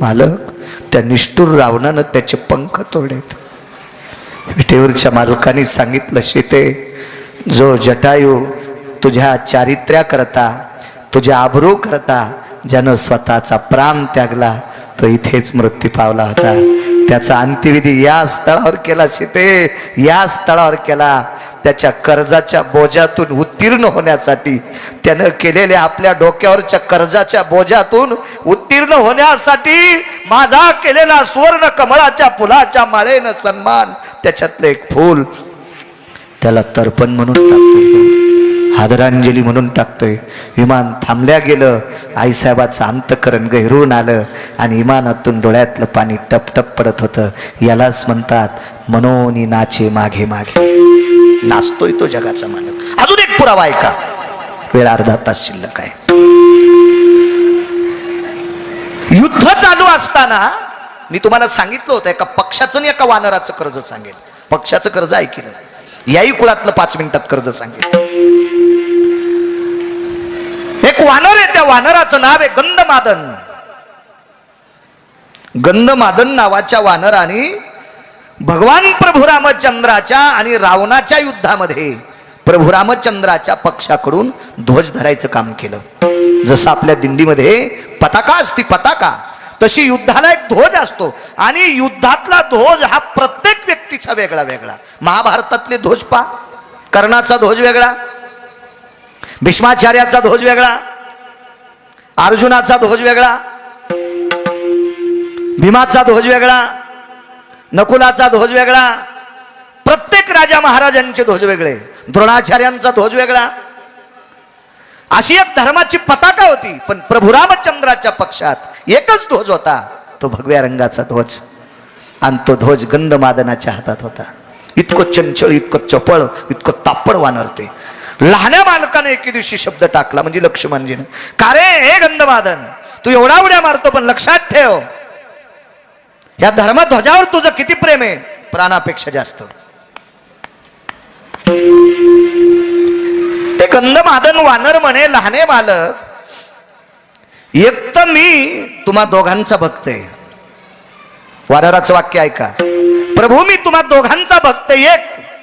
मालक, त्या निष्ठुर रावणानं त्याचे पंख तोडलेत. विटेवरच्या मालकाने सांगितलं, सीते, जो जटायू तुझ्या चारित्र्या करता, तुझ्या आबरू करता ज्यानं स्वतःचा प्राण त्यागला, तो इथेच मृत्यू पावला होता. त्याचा अंत्यविधी या स्थळावर केला सीते, या स्थळावर केला. त्याच्या कर्जाच्या बोजातून उत्तीर्ण होण्यासाठी, त्यानं केलेल्या आपल्या डोक्यावरच्या कर्जाच्या बोजातून उत्तीर्ण होण्यासाठी माझा केलेला सुवर्ण कमळाच्या फुलाच्या माळेनं सन्मान, त्याच्यातलं एक फूल त्याला तर्पण म्हणून टाकतोय, आदरांजली म्हणून टाकतोय. विमान थांबल्या गेलं. आईसाहेबाचं अंतकरण गहिरून आलं आणि विमानातून डोळ्यातलं पाणी टपटप पडत होतं. यालाच म्हणतात मनोनी नाचे मागे मागे. नाचतोय तो जगाचा मालक. अजून एक पुरावा आहे का? वेळ अर्धा तास शिल्लक आहे. युद्ध चालू असताना मी तुम्हाला सांगितलं होतं, एका पक्षाचं आणि एका वानराचं कर्ज सांगेल. पक्षाचं कर्ज ऐकलं, याही कुळातलं 5 मिनिटात कर्ज सांगेल. एक वानर आहे, त्या वानराचं नाव आहे गंधमादन. गंधमादन नावाच्या वानराने भगवान प्रभू रामचंद्राच्या आणि रावणाच्या युद्धामध्ये प्रभू रामचंद्राच्या पक्षाकडून ध्वज धरायचं काम केलं. जसं आपल्या दिंडीमध्ये पताका असती पताका, तशी युद्धाला एक ध्वज असतो. आणि युद्धातला ध्वज हा प्रत्येक व्यक्तीचा वेगळा वेगळा. महाभारतातले ध्वज पा, कर्णाचा ध्वज वेगळा, भीष्माचार्याचा ध्वज वेगळा, अर्जुनाचा ध्वज वेगळा, भीमाचा ध्वज वेगळा, नकुलाचा ध्वज वेगळा. प्रत्येक राजा महाराजांचे ध्वज वेगळे, द्रोणाचार्यांचा ध्वज वेगळा. अशी एक धर्माची पताका होती. पण प्रभू रामचंद्राच्या पक्षात एकच ध्वज होता, तो भगव्या रंगाचा ध्वज. आणि तो ध्वज गंधमादनाच्या हातात होता. इतकं चंचळ, इतकं चपळ, इतकं तापड वानर ते. लहान्या बालकाने एके दिवशी शब्द टाकला, म्हणजे लक्ष्मणजीनं, का रे हे गंधमादन, तू एवढा उड्या मारतो, पण लक्षात ठेव, या धर्मध्वजावर तुझं किती प्रेम आहे, प्राणापेक्षा जास्त. ते गंधमादन वानर म्हणे, लहाने बालक, एक तर मी तुम्हा दोघांचा भक्त आहे. वानराचं वाक्य ऐका, प्रभू मी तुम्हा दोघांचा भक्त, एक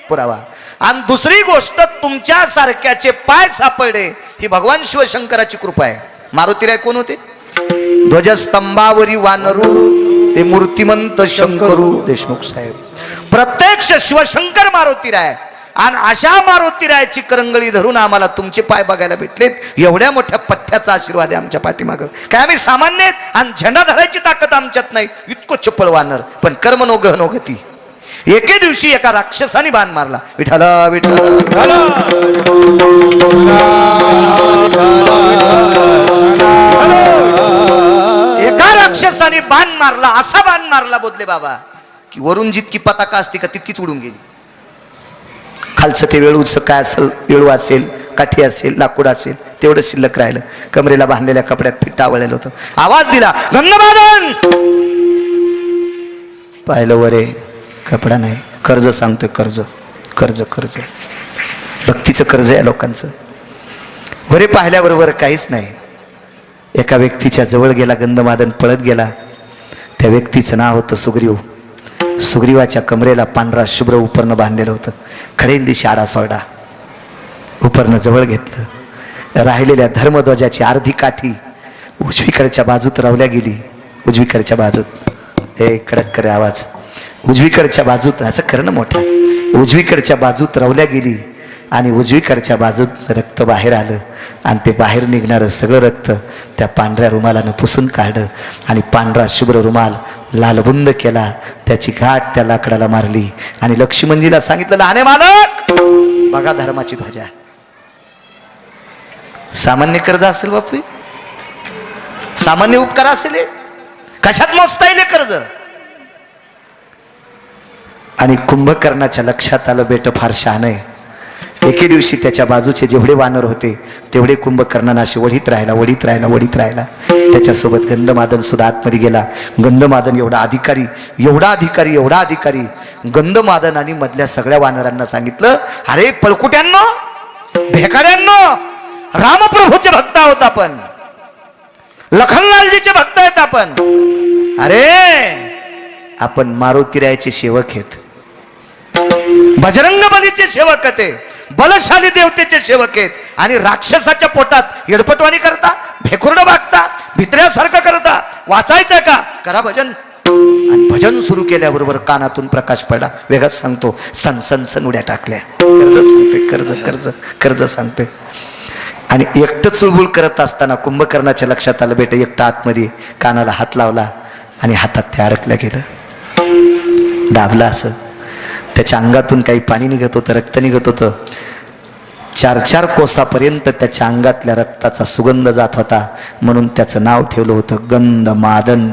पुरावा. आणि दुसरी गोष्ट, तुमच्या सारख्याचे पाय सापडले ही भगवान शिवशंकराची कृपा आहे. मारुतीराय कोण होते? ध्वजस्तंभावरी वानरू ते मूर्तिमंत शंकरू देशमुख साहेब. प्रत्यक्ष शिवशंकर मारुतीराय. आणि अशा मारुतीरायाची करंगळी धरून आम्हाला तुमचे पाय बघायला भेटलेत. एवढ्या मोठ्या पठ्ठ्याचा आशीर्वाद आहे आमच्या पाठीमागं. काय आम्ही सामान्य आहेत आणि झेंडा धरायची ताकद आमच्यात नाही, इतकं चपळ वानर. पण कर्म नो गहनो गती. एके दिवशी एका राक्षसाने बाण मारला. विठाला विठाला एका राक्षसाने बाण मारला. असा बाण मारला बोधले बाबा की वरून जितकी पताका असते का तितकीच उडून गेली. खालचं ते वेळूचं काय असेल, वेळू असेल, काठी असेल, लाकूड असेल, तेवढं शिल्लक राहिलं. कमरेला बांधलेल्या कपड्यात फिट्टा वळलेलं होतं. आवाज दिला, गंधमादन. पाहिलं वरे, कपडा नाही. कर्ज सांगतोय, कर्ज कर्ज कर्ज, भक्तीचं कर्ज आहे लोकांचं. वरे पाहिल्याबरोबर काहीच नाही. एका व्यक्तीच्या जवळ गेला गंधमादन, पळत गेला. त्या व्यक्तीचं नाव होतं सुग्रीव. सुग्रीवाच्या कमरेला पांढरा शुभ्र उपरणं बांधलेलं होतं. खडेल दिशी आडा सोडा उपरणं जवळ घेतलं. राहिलेल्या धर्मध्वजाची अर्धी काठी उजवीकडच्या बाजूत रवल्या गेली. उजवीकडच्या बाजूत, हे कडक करे आवाज, उजवीकडच्या बाजूत, असं करणं मोठा, उजवीकडच्या बाजूत रवल्या गेली. आणि उजवीकडच्या बाजूत रक्त बाहेर आलं. आणि ते बाहेर निघणारं सगळं रक्त त्या पांढऱ्या रुमालानं पुसून काढलं. आणि पांढरा शुभ्र रुमाल लालबुंद केला. त्याची घाट त्या लाकडाला मारली. आणि लक्ष्मणजीला सांगितलं, लहाने मालक बघा धर्माची ध्वजा. सामान्य कर्ज असेल बापू, सामान्य उपकार असेल, कशात मोजता येईल कर्ज. आणि कुंभकर्णाच्या लक्षात आलं, बेट फार शहाणं आहे. एके दिवशी त्याच्या बाजूचे जेवढे वानर होते तेवढे कुंभकर्णांना असे वढीत राहिला, वढीत राहिला, वढीत राहिला. त्याच्यासोबत गंधमादन सुद्धा आतमध्ये गेला. गंधमादन एवढा अधिकारी, एवढा अधिकारी, एवढा अधिकारी. गंधमादनाने मधल्या सगळ्या वानरांना सांगितलं, अरे पळकुट्यांनो, भेकाड्यांनो, रामप्रभूचे भक्त आहोत आपण, लखनलालजीचे भक्त आहेत आपण. अरे आपण मारुतीरायाचे सेवक आहेत, बजरंग बलीचे सेवक ते, बलशाली देवतेचे सेवक आहेत, आणि राक्षसाच्या पोटात येडपटवाणी करता, भेकुर्ड वागता, भित्र्यासारखं करता. वाचायचं का? करा भजन. आणि भजन सुरू केल्याबरोबर कानातून प्रकाश पडला. वेगळाच सांगतो, सन सन सन उड्या टाकल्या. कर्ज सांगते, कर्ज कर्ज कर्ज सांगते. आणि एकटं चुळबुळ करत असताना कुंभकर्णाच्या लक्षात आलं, बेटा एकटा आतमध्ये कानाला हात लावला आणि हातात ते अडकलं गेलं. दाबला असं, त्याच्या अंगातून काही पाणी निघत होतं, रक्त निघत होतं. 4-4 कोसापर्यंत त्याच्या अंगातल्या रक्ताचा सुगंध जात होता, म्हणून त्याचं नाव ठेवलं होतं गंधमादन.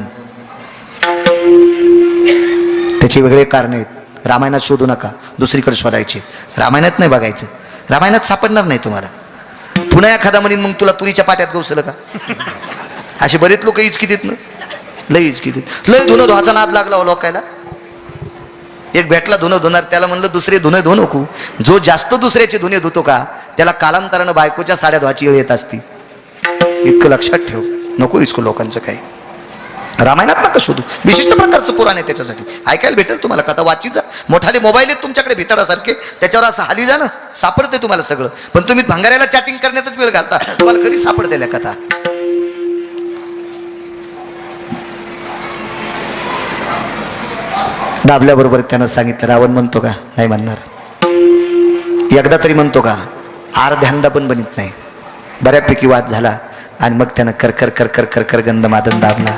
त्याचे वेगळे कारण आहेत. रामायणात शोधू नका, दुसरीकडे शोधायचे. रामायणात नाही बघायचं, रामायणात सापडणार नाही तुम्हाला. पुन्हा एखादा म्हणून मग तुला तुरीच्या पाट्यात गवसलं का? असे बरेच लोक इचकितीत ना, लय इचकितीत, लय धुणं धुवाचा नाद लागला लोकायला. एक भेटला धुणं धुणार, त्याला म्हणलं दुसरे धुणे धुवू नको. जो जास्त दुसऱ्याचे धुणे धुतो का त्याला कालांतरानं बायकोच्या साड्या धुवाची वेळ येत असती. इतकं लक्षात ठेव, नको इचको लोकांचं काही. रामायणात नका शोधू, विशिष्ट प्रकारचं पुराण आहे त्याच्यासाठी. ऐकायला भेटेल तुम्हाला कथा, वाचीचा. मोठाले मोबाईल आहेत तुमच्याकडे भिताडासारखे, त्याच्यावर असं हाली जा ना, सापडते तुम्हाला सगळं. पण तुम्ही भंगाऱ्याला चॅटिंग करण्यातच वेळ घालता, तुम्हाला कधी सापडतेल्या कथा. दाबल्याबरोबर त्यानं सांगितलं. रावण म्हणतो का? नाही म्हणणार. एकदा तरी म्हणतो का? अर्ध्यांदा पण बनित नाही. बऱ्यापैकी वाद झाला आणि मग त्यानं करकर करकर करकर गंधमादन दाबला.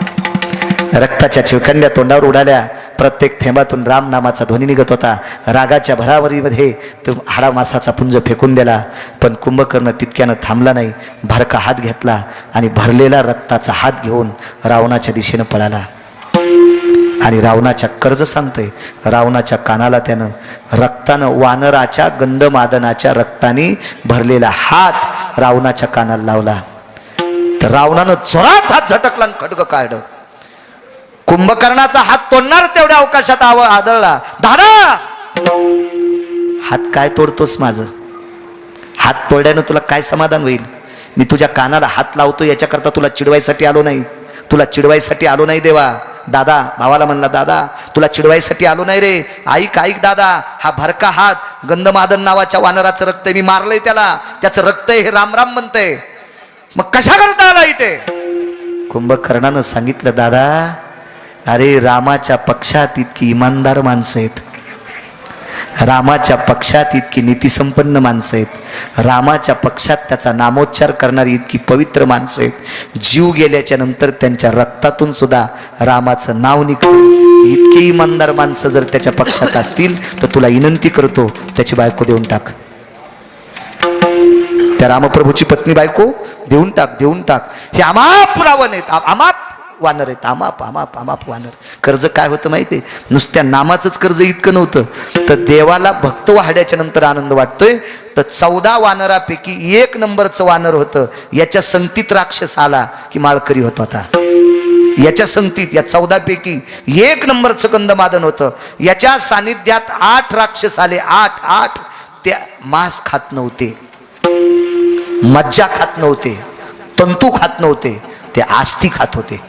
रक्ताच्या चिळखंड्या तोंडावर उडाल्या. प्रत्येक थेंबातून राम नामाचा ध्वनी निघत होता. रागाच्या भरावरीमध्ये तो हाडा मासाचा पुंज फेकून दिला. पण कुंभकर्ण तितक्यानं थांबला नाही. भारका हात घेतला आणि भरलेला रक्ताचा हात घेऊन रावणाच्या दिशेनं पळाला. आणि रावणाच्या कर्ज सांगतोय, रावणाच्या कानाला त्यानं रक्तानं, वानराच्या गंधमादनाच्या रक्ताने भरलेला हात रावणाच्या कानाला लावला. तर रावणानं जोरात हात झटकला आणि खड्ग काढलं. कुंभकर्णाचा हात तोडणार तेवढ्या अवकाशात आदळला. दादा, हात काय तोडतोस? माझं हात तोडल्यानं तुला काय समाधान होईल? मी तुझ्या कानाला हात लावतो याच्याकरता तुला चिडवायसाठी आलो नाही. तुला चिडवायसाठी आलो नाही देवा. दादा भावाला म्हणला, दादा तुला चिडवायसाठी आलो नाही रे. ऐक ऐक दादा, हा भरका हात गंधमादन नावाच्या वानराचं रक्त आहे. मी मारलंय त्याला, त्याचं रक्त आहे, हे राम राम म्हणतंय. मग कशा करता आला इथे? कुंभकर्णानं सांगितलं, दादा अरे रामाच्या पक्षात इतकी इमानदार माणसं आहेत, रामाच्या पक्षात इतकी नीतिसंपन्न माणसं आहेत, रामाच्या पक्षात त्याचा नामोच्चार करणारी इतकी पवित्र माणसं आहेत. जीव गेल्याच्या नंतर त्यांच्या रक्तातून सुद्धा रामाचं नाव निघतं. इतकी इमानदार माणसं जर त्याच्या पक्षात असतील तर तुला विनंती करतो, त्याची बायको देऊन टाक. त्या रामप्रभूची पत्नी बायको देऊन टाक, देऊन टाक. हे अमाप रावण आहेत, अमाप वानर आहेत, अमाप अमाप अमाप वानर. कर्ज काय होतं माहितीये? नुसत्या नामाचंच कर्ज इतकं नव्हतं, तर देवाला भक्त वाढ्याच्या नंतर आनंद वाटतोय. तर 14 वानरापैकी 1 नंबरचं वानर होतं. याच्या संगतीत राक्षस आला की माळकरी होत होता. याच्या संगतीत या 14 पैकी 1 नंबरचं गंधमादन होतं. याच्या सानिध्यात 8 राक्षस आले. 8 त्या मांस खात नव्हते, मज्जा खात नव्हते, तंतू खात नव्हते, ते आस्थी खात होते.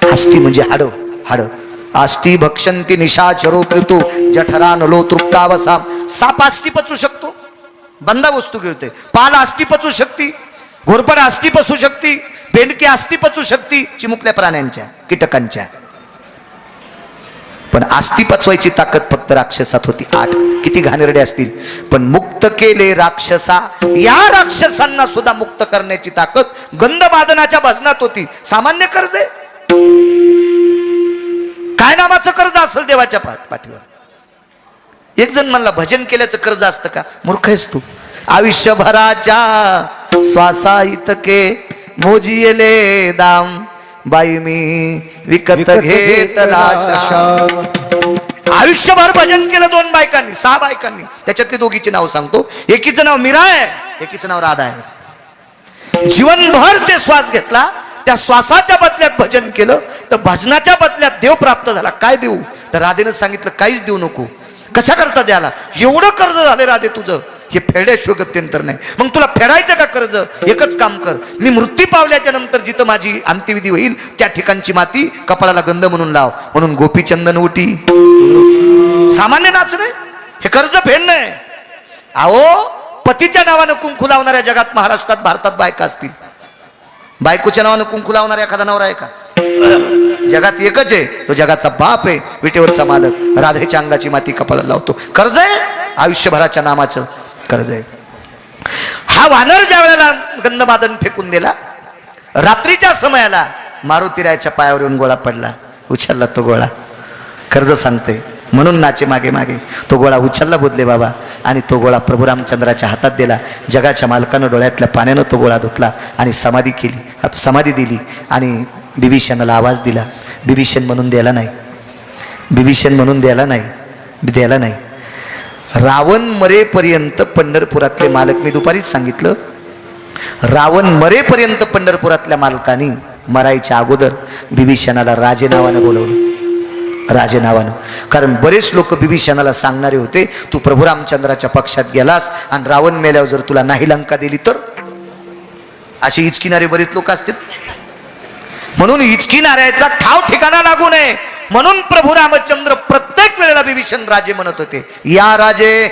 आस्थी म्हणजे हाडं, हाडं. आस्थी भक्षंती निशाचरो पृतू जठरा नलो तृप्तावसाम. साप आस्थी पचू शकतो, बंदा वस्तू गिळते. पाल आस्थी पचू शकती, घोरपड आस्थी पचू शकती, बेंडकी आस्थी पचू शकती, चिमुकल्या प्राण्यांच्या, कीटकांच्या. पण आस्थी पचवायची ताकद फक्त राक्षसात होती. 8. किती घाणेरडे असतील, पण मुक्त केले राक्षसा. या राक्षसांना सुद्धा मुक्त करण्याची ताकद गंधमादनाच्या भजनात होती. सामान्य कर्ज आहे काय? नामाचं कर्ज असेल देवाच्या पाठीवर. एक जण म्हणला भजन केल्याचं कर्ज असतं का? मूर्ख आहेस तू. आयुष्यभराच्या श्वासा इतके मोजिले दाम, बाई मी विकत घेतला. आयुष्यभर भजन केलं 2 बायकांनी, 6 बायकांनी. त्याच्यातली दोघीचे नाव सांगतो. एकीचं नाव मीरा आहे, एकीचं नाव राधा आहे. जीवनभर ते श्वास घेतला, त्या श्वासाच्या बदल्यात भजन केलं, तर भजनाच्या बदल्यात देव प्राप्त झाला. काय देऊ? तर राधेनं सांगितलं काहीच देऊ नको. कशा करता द्याला? एवढं कर्ज झाले राधे तुझं, हे फेडायशिवाय गत्यंतर नाही. मग तुला फेडायचं का कर्ज? एकच काम कर, मी मृत्यू पावल्याच्या नंतर जिथं माझी अंत्यविधी होईल त्या ठिकाणची माती कपाळाला गंध म्हणून लाव. म्हणून गोपीचंदन उटी. सामान्य नाच नाही, हे कर्ज फेडणं आहे. अहो पतीच्या नावानं कुंकू लावणाऱ्या जगात महाराष्ट्रात भारतात बायका असतील. बायकोच्या नावानं कुंकू लावणारा एखादा नवरा आहे का? जगात एकच आहे, तो जगाचा बाप आहे, विटेवरचा मालक. राधेच्या अंगाची माती कपाळाला लावतो. कर्ज आहे, आयुष्यभराच्या नामाचं कर्ज आहे. हा वानर ज्या वेळेला गंधमादन फेकून दिला, रात्रीच्या समयाला मारुतीरायाच्या पायावर येऊन गोळा पडला. उचलला तो गोळा, कर्ज सांगते म्हणून नाचे मागे मागे. तो गोळा उचलला बोधले बाबा, आणि तो गोळा प्रभू रामचंद्राच्या हातात दिला. जगाच्या मालकानं डोळ्यातल्या पाण्यानं तो गोळा धुतला आणि समाधी केली, समाधी दिली. आणि बिभीषणाला आवाज दिला. बिभीषण म्हणून द्यायला नाही, बिभीषण म्हणून द्यायला नाही. रावण मरेपर्यंत पंढरपुरातले मालक, मी दुपारीच सांगितलं, रावण मरेपर्यंत पंढरपुरातल्या मालकांनी मरायच्या अगोदर बिभीषणाला राजे नावानं बोलवलं. राजे नावानं. कारण बरेच लोक बिभीषणाला सांगणारे होते, तू प्रभू रामचंद्राच्या पक्षात गेलास आणि रावण मेल्यावर जर तुला नाही लंका दिली तर. असे इचकिणारे बरेच लोक असतील. म्हणून इचकिणाऱ्याचा ठाव ठिकाणा लागू नये म्हणून प्रभू रामचंद्र प्रत्येक वेळेला बिभीषण राजे म्हणत होते. या राजे.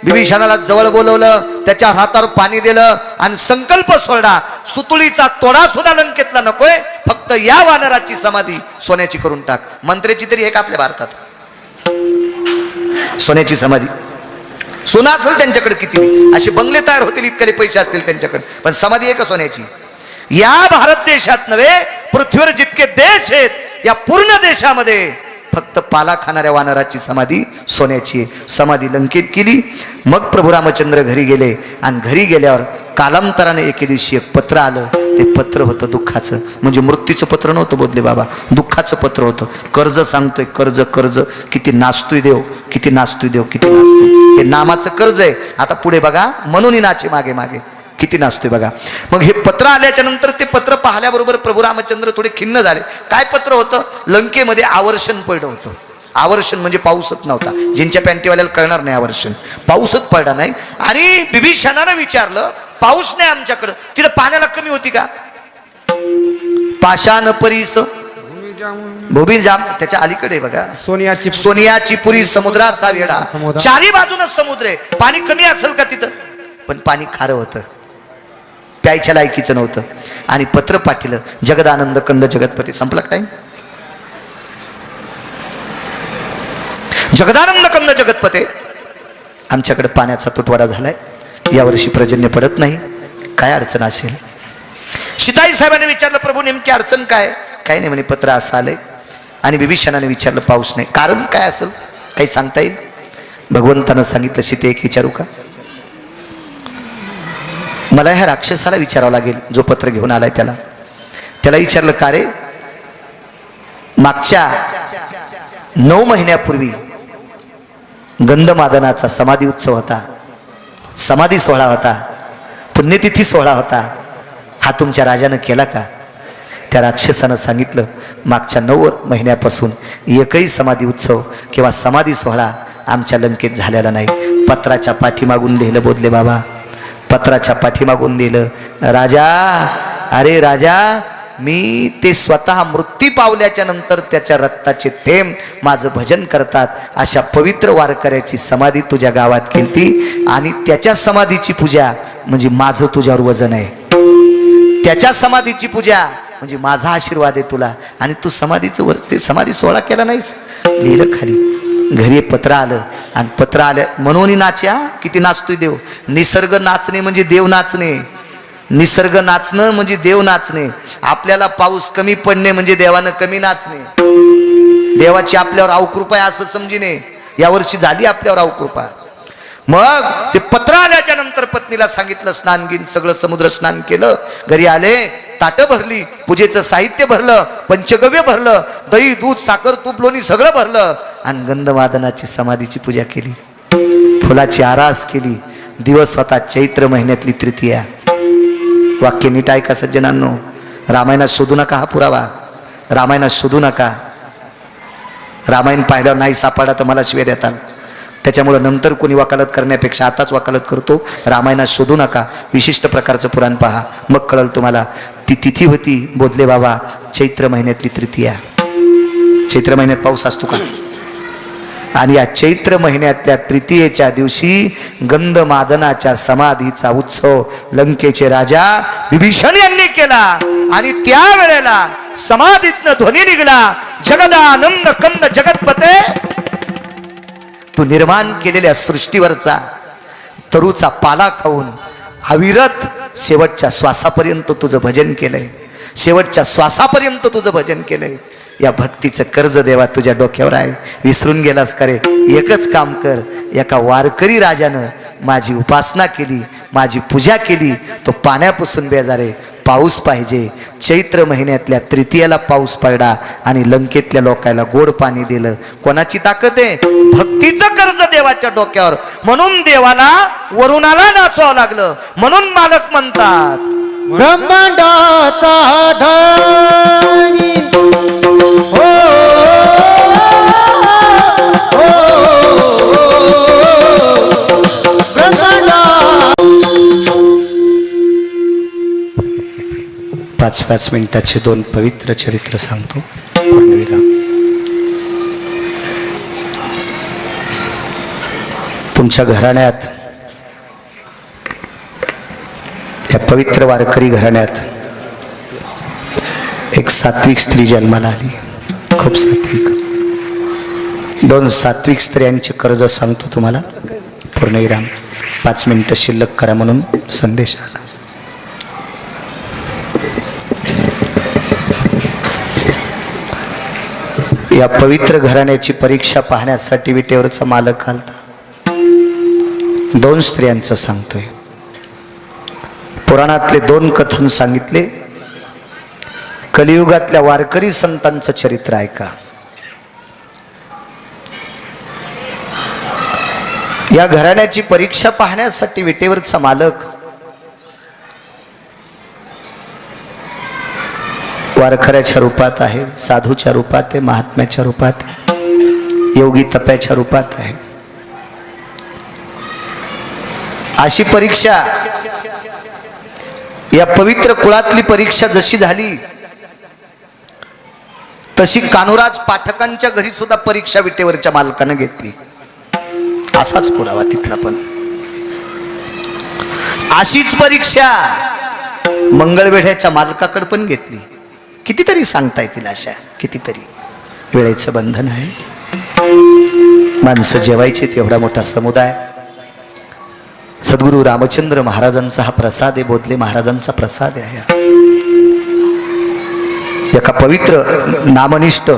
बिभीषणाला जवळ बोलवलं, त्याच्या हातावर पाणी दिलं आणि संकल्प सोडला, सुतुळीचा तोडा सुद्धा लंकेतला नकोय, फक्त या वानराची समाधी सोन्याची करून टाक. मंत्र्याची तरी एक आपल्या भारतात सोन्याची समाधी. सोनं असेल त्यांच्याकडे किती, असे बंगले तयार होतील इतके पैसे असतील त्यांच्याकडे, पण समाधी आहे का सोन्याची? या भारत देशात नव्हे, पृथ्वीवर जितके देश आहेत या पूर्ण देशामध्ये फक्त पाला खाणाऱ्या वानराची समाधी सोन्याची आहे. समाधी लंकेत केली. मग प्रभू रामचंद्र घरी गेले आणि घरी गेल्यावर कालांतराने एके दिवशी एक पत्र आलं. ते पत्र होतं दुःखाचं. म्हणजे मृत्यूचं पत्र नव्हतं बोधले बाबा, दुःखाचं पत्र होतं. कर्ज सांगतोय, कर्ज कर्ज, किती नाचतोय देव, किती नाचतोय देव, किती नाचतोय. हे नामाचं कर्ज आहे. आता पुढे बघा, म्हणून नाचे मागे मागे, किती नाचतोय बघा. मग हे पत्र आल्याच्या नंतर ते पत्र पाहिल्याबरोबर प्रभू रामचंद्र थोडे खिन्न झाले. काय पत्र होतं? लंकेमध्ये आवर्षण पडलं होतं. आवर्षण म्हणजे पाऊसच नव्हता. ज्यांच्या पॅन्टीवाल्याला कळणार नाही आवर्षण, पाऊसच पडला नाही. आणि बिभीषणानं विचारलं, पाऊस नाही आमच्याकडं, तिथं पाण्याला कमी होती का? पाषाण परीस भूमी जाम, त्याच्या अलीकडे बघा, सोनियाची पुरी समुद्राचा वेढा. चारी बाजूनच समुद्र आहे. पाणी कमी असेल का तिथं? पण पाणी खारं होतं, प्यायच्या लायकीचं नव्हतं. आणि पत्र पाठवलं, जगदानंद कंद जगतपती. संपला टाइम. जगदानंद कंद जगतपते, आमच्याकडे पाण्याचा तुटवडा झालाय, यावर्षी पर्जन्य पडत नाही, काय अडचण असेल? सीताई साहेबांनी विचारलं, प्रभू नेमकी अडचण काय? काही नाही म्हणे, पत्र असं आलंय. आणि बिभीषणाने विचारलं, पाऊस नाही, कारण काय असेल? काही सांगता येईल? भगवंतानं सांगितलं, सीते एक विचारू का? मला ह्या राक्षसाला विचारावं लागेल, जो पत्र घेऊन आलाय त्याला विचारलं, का रे, मागच्या 9 महिन्यापूर्वी गंधमादनाचा समाधी उत्सव होता, समाधी सोहळा होता, पुण्यतिथी सोहळा होता, हा तुमच्या राजानं केला का? त्या राक्षसानं सांगितलं, मागच्या 9 महिन्यापासून एकही समाधी उत्सव किंवा समाधी सोहळा आमच्या लंकेत झालेला नाही. पत्राच्या पाठीमागून लिहिलं बोधले बाबा, पत्राच्या पाठीमागून लिहिलं, राजा, अरे राजा, मी ते स्वतः मृत्यू पावल्याच्या नंतर त्याच्या रक्ताचे थेंब माझं भजन करतात अशा पवित्र वारकऱ्याची समाधी तुझ्या गावात केलती. आणि त्याच्या समाधीची पूजा म्हणजे माझं तुझ्यावर वजन आहे. त्याच्या समाधीची पूजा म्हणजे माझा आशीर्वाद आहे तुला. आणि तू समाधीचं समाधी सोहळा केला नाहीस. लिहिलं खाली. घरी पत्र आलं आणि पत्र आलं म्हणून नाच्या, किती नाचतोय देव. निसर्ग नाचणे म्हणजे देव नाचणे, निसर्ग नाचणं म्हणजे देव नाचणे. आपल्याला पाऊस कमी पडणे म्हणजे देवानं कमी नाचणे. देवाची आपल्यावर अवकृपा आहे असं समजीने. यावर्षी झाली आपल्यावर अवकृपा. मग ते पत्र आल्याच्या नंतर पत्नीला सांगितलं, स्नान घेईन, सगळं समुद्र स्नान केलं. घरी आले, ताटं भरली, पूजेचं साहित्य भरलं, पंचगव्य भरलं, दही दूध साखर तूप लोणी सगळं भरलं आणि गंधमादनाची समाधीची पूजा केली, फुलाची आरास केली. दिवस होता चैत्र महिन्यातली तृतीया. वाक्य नीट ऐका सज्जनांनो, रामायणात शोधू नका हा पुरावा, रामायणात शोधू नका. रामायण पाहिल्यावर नाही सापडा तर मला शिव्या देताल. त्याच्यामुळं नंतर कोणी वकालत करण्यापेक्षा आताच वकालत करतो. रामायणात शोधू नका, विशिष्ट प्रकारचं पुराण पहा, मग कळलं तुम्हाला. ती तिथी होती बोधले बाबा चैत्र महिन्यातली तृतीया. चैत्र महिन्यात पाऊस असतो का? आणि या चैत्र महिन्यातल्या तृतीयेच्या दिवशी गंधमादनाच्या समाधीचा उत्सव लंकेचे राजा विभीषण यांनी केला. आणि त्या वेळेला समाधीतनं ध्वनी निघाला, जगदानंद कंद जगतपते, तू निर्माण केलेल्या सृष्टीवरचा तरूचा पाला खाऊन अविरत शेवटच्या श्वासापर्यंत तुझं भजन केलंय, शेवटच्या श्वासापर्यंत तुझं भजन केलंय. या भक्तीचं कर्ज देवा तुझ्या डोक्यावर आहे. विसरून गेलास का रे? एकच काम कर, एका वारकरी राजानं माझी उपासना केली, माझी पूजा केली, तो पाण्यापासून बेजारे. पाऊस पाहिजे. चैत्र महिन्यातल्या तृतीयेला पाऊस पडला आणि लंकेतल्या लोकांना गोड पाणी दिलं. कोणाची ताकद आहे? भक्तीचं कर्ज देवाच्या डोक्यावर. म्हणून देवाला वरुणाला नाचवावं लागलं. म्हणून मालक म्हणतात ब्रह्मांडाचा धनी हो, ब्रह्मांडा. 5-5 मिनिटाचे 2 पवित्र चरित्र सांगतो. पूर्णविराम. तुमच्या घराण्यात, या पवित्र वारकरी घराण्यात एक सात्विक स्त्री जन्माला आली. खूप सात्विक. 2 सात्विक स्त्रियांचे कर्ज सांगतो तुम्हाला. पूर्णविराम. 5 मिनिटं शिल्लक करा म्हणून संदेश आला. या पवित्र घराण्याची परीक्षा पाहण्यासाठी विटेवरचा मालक आलता. 2 स्त्रियांचं सांगतोय. पुराणातले 2 कथन सांगितले. कलियुगातल्या वारकरी संतांचं चरित्र ऐका. या घराण्याची परीक्षा पाहण्यासाठी विटेवरचा मालक वारकऱ्याच्या रूपात आहे, साधूच्या रूपात आहे, महात्म्याच्या रूपात आहे, योगी तप्याच्या रूपात आहे. अशी परीक्षा, या पवित्र कुळातली परीक्षा जशी झाली तशी कानुराज पाठकांच्या घरी सुद्धा परीक्षा विटेवरच्या मालकानं घेतली. असाच पुरावा तिथला पण. अशीच परीक्षा मंगळवेढ्याच्या मालकाकडे पण घेतली. कितीतरी सांगता येतील अशा, कितीतरी. वेळेचं बंधन आहे. माणसं जेवायचे एवढा मोठा समुदाय. सद्गुरू रामचंद्र महाराजांचा हा प्रसाद आहे, बोधले महाराजांचा प्रसाद आहे. एका पवित्र नामनिष्ठ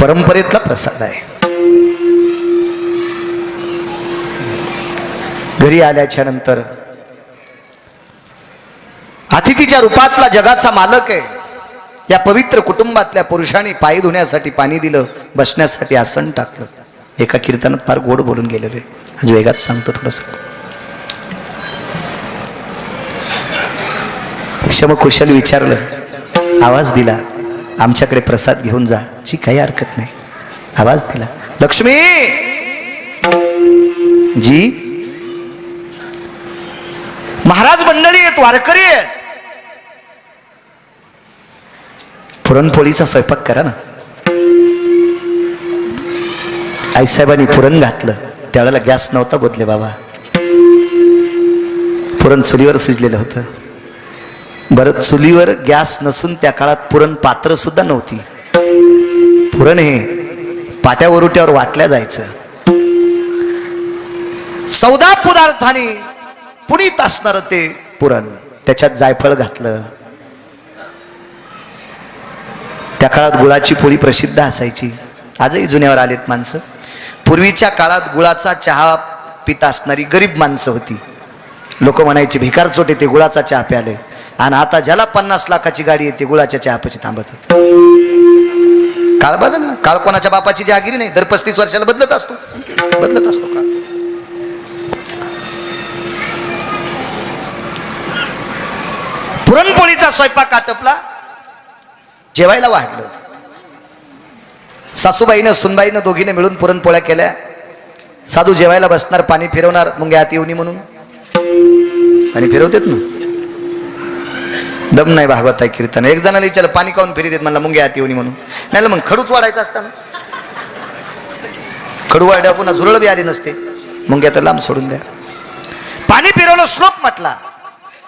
परंपरेतला प्रसाद आहे. घरी आल्याच्या नंतर अतिथीच्या रूपातला जगाचा मालक आहे. या पवित्र कुटुंबातल्या पुरुषांनी पाय धुण्यासाठी पाणी दिलं, बसण्यासाठी आसन टाकलं. एका कीर्तनात फार गोड बोलून गेलेले, आज वेगात सांगतो थोडस. क्षमकुशल विचारलं, आवाज दिला, आमच्याकडे प्रसाद घेऊन जा. जी काही हरकत नाही. आवाज दिला, लक्ष्मी जी. महाराज मंडळी आहेत, वारकरी आहेत, पुरणपोळीचा स्वयंपाक करा ना. आईसाहेबांनी पुरण घातलं. त्यावेळेला गॅस नव्हता बोधले बाबा, पुरण चुलीवर शिजलेलं होतं. बरं, चुलीवर गॅस नसून त्या काळात पुरण पात्र सुद्धा नव्हती. पुरण हे पाट्या वरुट्यावर वाटल्या जायचं. 14 पदार्थांनी पुनीत असणार ते पुरण. त्याच्यात जायफळ घातलं. त्या काळात गुळाची पोळी प्रसिद्ध असायची. आजही जुन्यावर आलेत माणसं. पूर्वीच्या काळात गुळाचा चहा पित असणारी गरीब माणसं होती. लोक म्हणायचे भिकार चोटे ते गुळाचा चहा प्याले. आणि आता ज्याला 50 लाखाची गाडी येते गुळाच्या चहापाशी थांबत. काळ बदल ना. काळ कोणाच्या बापाची जहागिरी नाही. दर 35 वर्षाला बदलत असतो काळ. पुरणपोळीचा स्वयंपाक आटपला. जेवायला वाढलं. सासूबाईनं सुनबाईनं दोघीने मिळून पुरणपोळ्या केल्या. साधू जेवायला बसणार, पाणी फिरवणार, मुंग्या हात येऊनी म्हणून पाणी फिरवतेत ना. दम नाही भागवत आहे कीर्तन. एक जणाला विचारलं पाणी काऊन फिरी देत, म्हणला मुंग्या हात येऊनी म्हणून. नाही मग खडूच वाढायचा असताना, खडू वाढ्या पुन्हा झुरळ बी आली नसते. मुंग्या तर लांब सोडून द्या. पाणी फिरवलं, श्लोक म्हटला.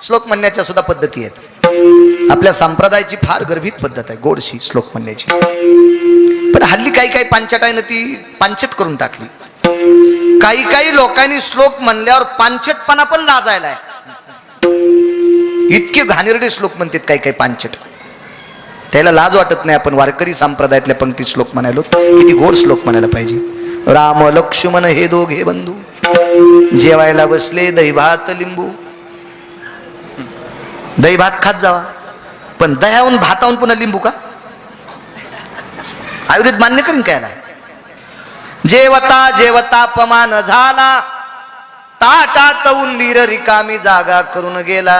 श्लोक म्हणण्याच्या सुद्धा पद्धती आहेत. आपल्या संप्रदायाची फार गर्भित पद्धत आहे गोडशी श्लोक म्हणण्याची. पण हल्ली काही पांचटायनं ती पांचट करून टाकली. काही लोकांनी श्लोक म्हणल्यावर पांचटपणा पण लाजायला आहे. इतके घाणेरडे श्लोक म्हणतात काही पांचट. त्याला लाज वाटत नाही. आपण वारकरी संप्रदायातल्या पंक्ती श्लोक म्हणायलो, किती गोड श्लोक म्हणायला पाहिजे. राम लक्ष्मण हे दोघे बंधू, जेवायला बसले दही भात लिंबू. दही भात खात जावा, पण दह्याहून भाताहून पुन्हा लिंबू का? आयुर्वेद मान्य करीन कायला? जेवता जेवता अपमान झाला, ताटात उंदीर रिकामी जागा करून गेला.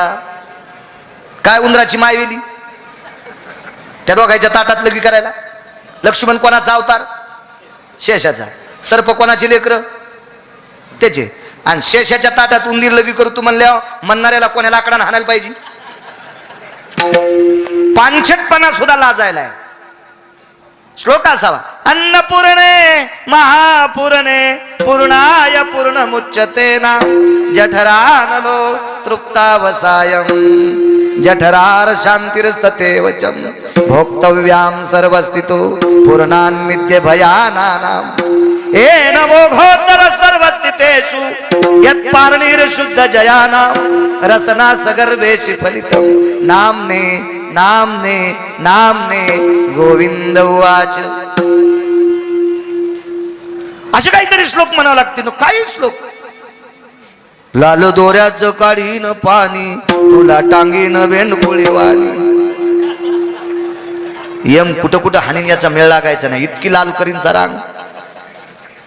काय उंदराची मायवेली त्या दोघांच्या ताटात लगी करायला? लक्ष्मण कोणाचा अवतार? शेषाचा. सर्प कोणाची लेकर? त्याचे. आणि शेषाच्या ताटात उंदीर लगी करू तू म्हणल्यावर म्हणणाऱ्याला कोणाला आकडानं हाणायला पाहिजे? पांचटपणा सुद्धा लाजायला आहे. श्लोक असावा, अन्नपूर्णे महापूर्णे पूर्णाय पूर्ण मुच्यतेना जठरानलो तृप्तावसायम जठरार शांतिरस्ततेवचम भोक्तव्याम सर्वस्थितो पूर्णान्मिद्य भयानानाम येन मोघोत्तर सर्वस्थितेषु यत्पारणीर शुद्ध जयानाम रसना सगर्भेषि फलितम नामने नामने नामने गोविंद उवाच. असे काहीतरी श्लोक म्हणावं लागते. काही श्लोक. लाल दोऱ्याचं काढीन पाणी तुला टांगीन वेणकुळीवाणी. यम कुठं कुठं हानीन याचा मेळ लागायचा नाही. इतकी लाल करीन सरांग.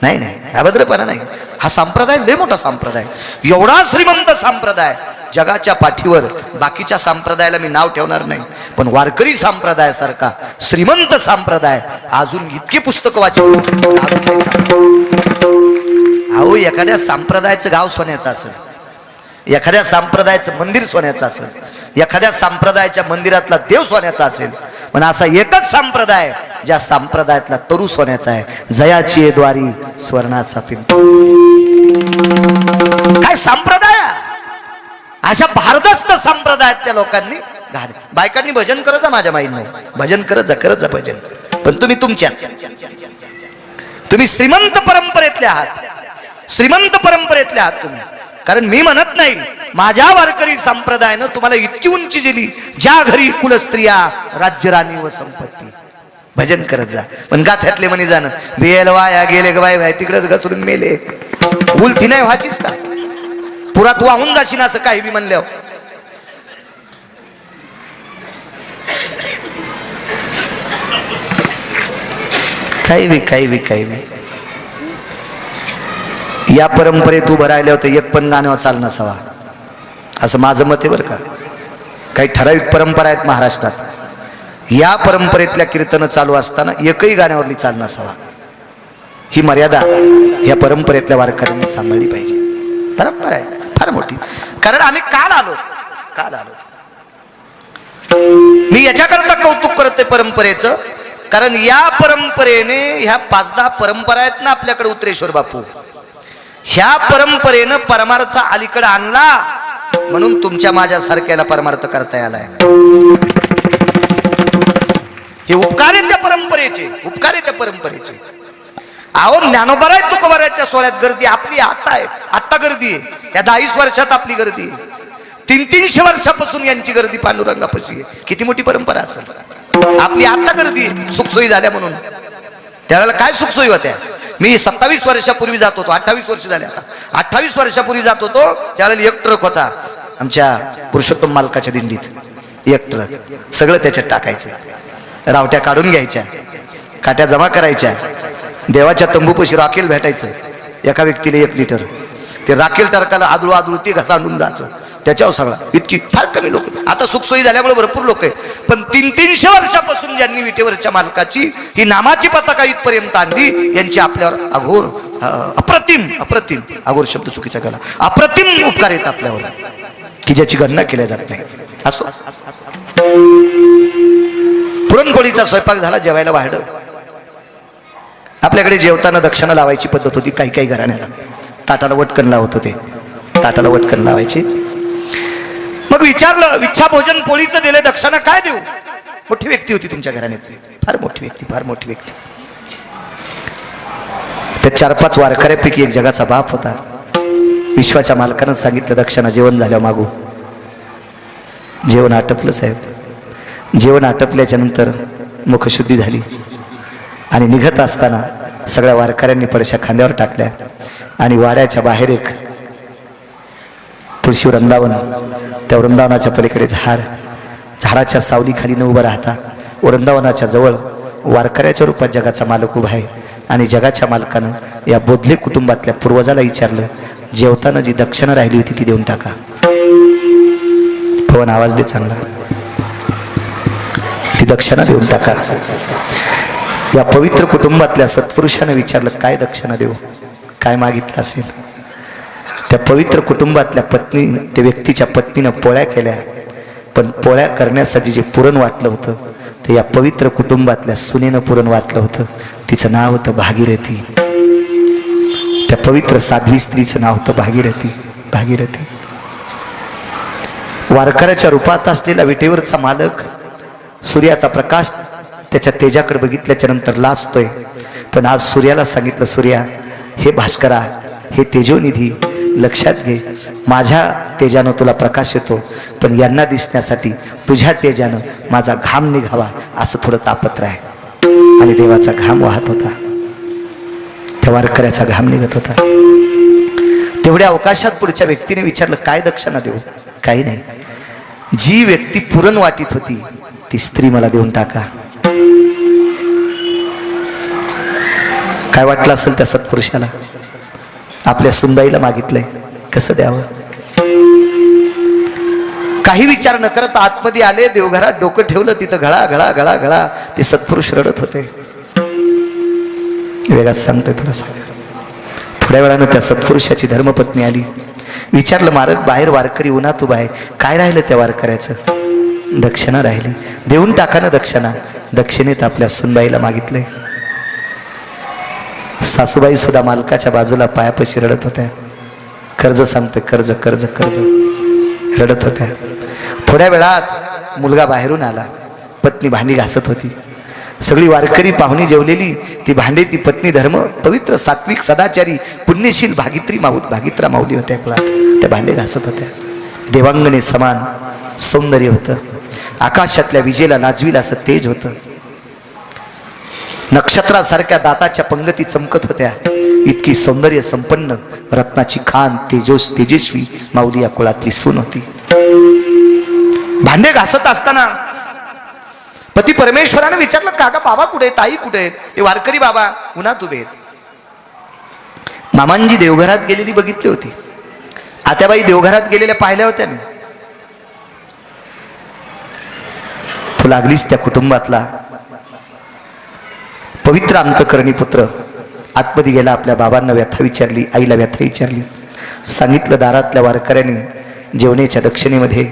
नाही अभद्रपणा नाही. हा संप्रदाय लय मोठा संप्रदाय, एवढा श्रीमंत संप्रदाय. जगाच्या पाठीवर बाकीच्या संप्रदायाला मी नाव ठेवणार नाही, पण वारकरी संप्रदायासारखा श्रीमंत संप्रदाय अजून इतकी पुस्तकं वाचून अजून नाही सांगतो. अहो, एखाद्या संप्रदायाचं गाव सोन्याचं असेल, एखाद्या संप्रदायाचं मंदिर सोन्याचं असेल, एखाद्या संप्रदायाच्या मंदिरातला देव सोन्याचा असेल, पण असा एकच संप्रदाय ज्या संप्रदायातला तरू सोन्याचा आहे. जयाची द्वारी स्वर्णाचा पिंप. काय संप्रदाय! अशा भारदस्त संप्रदायातल्या लोकांनी घाण. बायकांनी भजन करत जा, माझ्या माईंनो भजन करत जा भजन. पण तुम्ही तुमच्या, तुम्ही श्रीमंत परंपरेतले आहात. श्रीमंत परंपरेतले आहात तुम्ही. कारण मी म्हणत नाही, माझ्या वारकरी संप्रदायानं तुम्हाला इतकी उंची दिली, ज्या घरी कुलस्त्रिया राज्यराणी व संपत्ती. भजन करत जा. पण गाथ्यातले म्हणे जाणं बेल वाया गेले ग बाय, तिकडेच घसरून मेले. उलती नाही व्हायचीच का? पुरात वाहून जाशील असं काही बी म्हणल्यावर. काही बी या परंपरेत उभं राहिलं होतं एक पण गाण्यावर चाल नसावा, असं माझं मत आहे बरं का. काही ठराविक परंपरा आहेत महाराष्ट्रात, या परंपरेतल्या कीर्तन चालू असताना एकही गाण्यावरली चाल नसावा. ही मर्यादा या परंपरेतल्या वारकऱ्यांनी सांभाळली पाहिजे. परंपरा आहे फार मोठी. कारण आम्ही काल आलो. मी याच्याकरता कौतुक करते परंपरेचं, कारण या परंपरेने, ह्या 5-10 परंपरा आहेत ना आपल्याकडे उत्तरेश्वर बापू, ह्या परंपरेनं परमार्थ अलीकडे आणला, म्हणून तुमच्या माझ्या सारख्याला परमार्थ करता आलाय. हे उपकार आहेत त्या परंपरेचे, उपकार आहेत त्या परंपरेचे. अहो, ज्ञानोबाराय तुकोबारायच्या सोहळ्यात गर्दी आपली आता आहे. आता गर्दी आहे. या 10 वर्षात आपली गर्दी आहे. 300 वर्षापासून यांची गर्दी पांडुरंगापाशी आहे. किती मोठी परंपरा असेल आपली. आता गर्दी सुखसोयी झाल्या म्हणून. त्यावेळेला काय सुखसोयी होत्या? मी 27 वर्षापूर्वी जात होतो, 28 वर्ष झाले आता. 28 वर्षापूर्वी जात होतो, त्यावेळेला एक ट्रक होता आमच्या पुरुषोत्तम मालकाच्या दिंडीत. एक ट्रक सगळं त्याच्यात टाकायचं, रावट्या काढून घ्यायच्या, काट्या जमा करायच्या. देवाच्या तंबूपाशी राखेल भेटायचं, एका व्यक्तीला 1 लिटर. ते राखेल टरकाला आदळू ते घसांडून जायचं त्याच्यावर सगळा. इतकी फार कमी लोक. आता सुखसोयी झाल्यामुळे भरपूर लोक आहे, पण 300 वर्षापासून ज्यांनी विटेवरच्या मालकाची ही नामाची पताका इथपर्यंत आणली, यांची आपल्यावर अघोर अप्रतिम अप्रतिम, अघोर शब्द चुकीचा केला, अप्रतिम उपकार येत आपल्यावर की ज्याची गणना केल्या जात नाही. असो, पुरणपोळीचा स्वयंपाक झाला, जेवायला वाढलं. आपल्याकडे जेवताना दक्षिणा लावायची पद्धत होती. काही काही घराण्याला ताटाला वटकन लावत होते, ताटाला वटकन लावायचे. मग विचारलं, इच्छा भोजन पोळीचं दिलं, दक्षिणा काय देऊ? मोठी व्यक्ती होती तुमच्या घराण्यातली, फार मोठी व्यक्ती, फार मोठी व्यक्ती. त्या 4-5 वारकऱ्यापैकी एक जगाचा बाप होता. विश्वाच्या मालकानं सांगितलं, दक्षिणा जेवण झाल्यावर मागू. जेवण आटपलं साहेब. जेवण आटपल्याच्या नंतर मुखशुद्धी झाली आणि निघत असताना सगळ्या वारकऱ्यांनी पडश्या खांद्यावर टाकल्या आणि वाड्याच्या बाहेर एक तुळशी वृंदावन, त्या वृंदावनाच्या पलीकडे झाड, झाडाच्या सावलीखाली न उभं राहता वृंदावनाच्या जवळ वारकऱ्याच्या रूपात जगाचा मालक उभा आहे. आणि जगाच्या मालकानं या बोधले कुटुंबातल्या पूर्वजाला विचारलं, जेवताना जी दक्षिणा राहिली होती ती देऊन टाका. पवन आवाज दे चांगला, ती दक्षिणा देऊन टाका. या पवित्र कुटुंबातल्या सत्पुरुषाने विचारलं, काय दक्षिणा देऊ, काय मागितलं असेल? त्या पवित्र कुटुंबातल्या पत्नी, त्या व्यक्तीच्या पत्नीनं पोळ्या केल्या, पण पोळ्या करण्यासाठी जे पुरण वाटलं होतं ते या पवित्र कुटुंबातल्या सुनेनं पुरण वाटलं होतं. तिचं नाव होतं भागीरथी. त्या पवित्र साध्वी स्त्रीचं नाव होतं भागीरथी. भागीरथी वारकऱ्याच्या रूपात असलेला विटेवरचा मालक, सूर्याचा प्रकाश त्याच्या तेजाकडे बघितल्याच्या नंतर लाजतोय. पण आज सूर्याला सांगितलं, सूर्या, हे भास्करा, हे तेजोनिधी, लक्षात घे, माझ्या तेजानं तुला प्रकाश येतो, पण यांना दिसण्यासाठी तुझ्या तेजानं माझा घाम निघावा असं थोडं तापत्र आहे. आणि देवाचा घाम वाहत होता, त्या वारकऱ्याचा घाम निघत होता. तेवढ्या अवकाशात पुढच्या व्यक्तीने विचारलं, काय दक्षिणा देऊ? काही नाही, जी व्यक्ती पुरण वाटीत होती ती स्त्री मला देऊन टाका. काय वाटलं असेल त्या सत्पुरुषाला? आपल्या सुनबाईला मागितलंय, कसं द्यावं? काही विचार न करत आतमध्ये आले, देवघरात डोकं ठेवलं, तिथं घळा घळा घळा घळा ते सत्पुरुष रडत होते. वेगाच सांगतोय तुला. थोड्या वेळानं त्या सत्पुरुषाची धर्मपत्नी आली. विचारलं, मारक, बाहेर वारकरी उन्हात उभा आहे, काय राहिलं त्या वारकऱ्याचं? दक्षिणा राहिली, देऊन टाका ना दक्षिणा. दक्षिणेत आपल्या सुनबाईला मागितलंय. सासूबाई सुद्धा मालकाच्या बाजूला पायापाशी रडत होत्या. कर्ज सांगतोय, कर्ज कर्ज कर्ज रडत होत्या. थोड्या वेळात मुलगा बाहेरून आला. पत्नी भांडी घासत होती. सगळी वारकरी पाहुणी जेवलेली, ती भांडी, ती पत्नी धर्म पवित्र सात्विक सदाचारी पुण्यशील भागित्रा माऊली होत्या कुळात. त्या भांडे घासत होत्या. देवांगणे समान सौंदर्य होतं. आकाशातल्या विजेला लाजवील असं तेज होतं. नक्षत्रासारख्या दाताच्या पंगती चमकत होत्या. इतकी सौंदर्य संपन्न रत्नाची खान तेजस्वी माऊली या कुळातली सून होती. भांडे घासत असताना पती परमेश्वराने विचारलं, काका बाबा कुठे, ताई कुठे? ते वारकरी बाबा उन्हात उभे आहेत. मामांजी देवघरात गेलेली बघितली होती. आत्याबाई देवघरात गेलेल्या पाहिल्या होत्या मी. तू लागलीस त्या कुटुंबातला पवित्र अंतकरणी पुत्र. आतमध्ये गेला, आपल्या बाबांना व्यथा विचारली, आईला व्यथा विचारली. सांगितलं, दारातल्या वारकऱ्याने जेवण्याच्या दक्षिणेमध्ये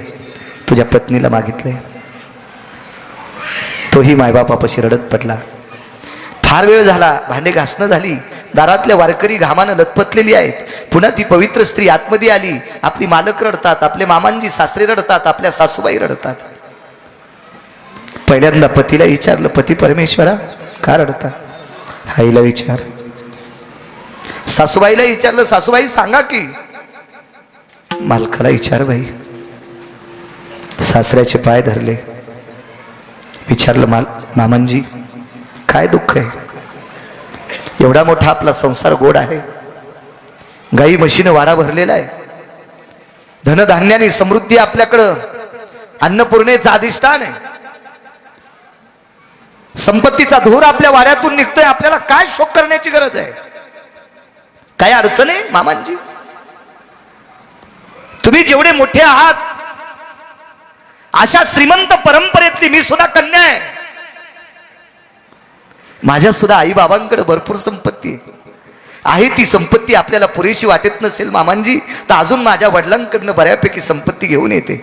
तुझ्या पत्नीला मागितलंय. तोही मायबापापाशी रडत पडला. फार वेळ झाला, भांडे घासणं झाली, दारातल्या वारकरी घामानं लथपथलेली आहेत. पुन्हा ती पवित्र स्त्री आतमध्ये आली. आपली मालक रडतात, आपले मामांजी सासरे रडतात, आपल्या सासूबाई रडतात. पहिल्यांदा पतीला विचारलं, पती परमेश्वरा का रडता? आईला विचार. सासूबाईला विचारलं, सासूबाई सांगा की. मालकाला विचार बाई. सासऱ्याचे पाय धरले. विचारलं, मामांजी काय दुःख आहे? एवढा मोठा आपला संसार गोड आहे, गाई म्हशीनं वाडा भरलेला आहे, धनधान्याने समृद्धी आपल्याकडं, अन्नपूर्णेचं अधिष्ठान आहे, संपत्तीचा धूर आपल्या वाड्यातून निघतोय. आपल्याला काय शोक करण्याची गरज आहे? काय अडचण आहे मामांजी? तुम्ही जेवढे मोठे आहात, अशा श्रीमंत परंपरेतली मी सुद्धा कन्या आहे. माझ्या सुद्धा आई बाबांकडे भरपूर संपत्ती आहे. ती संपत्ती आपल्याला पुरेशी वाटत नसेल मामांजी, तर अजून माझ्या वडिलांकडनं बऱ्यापैकी संपत्ती घेऊन येते.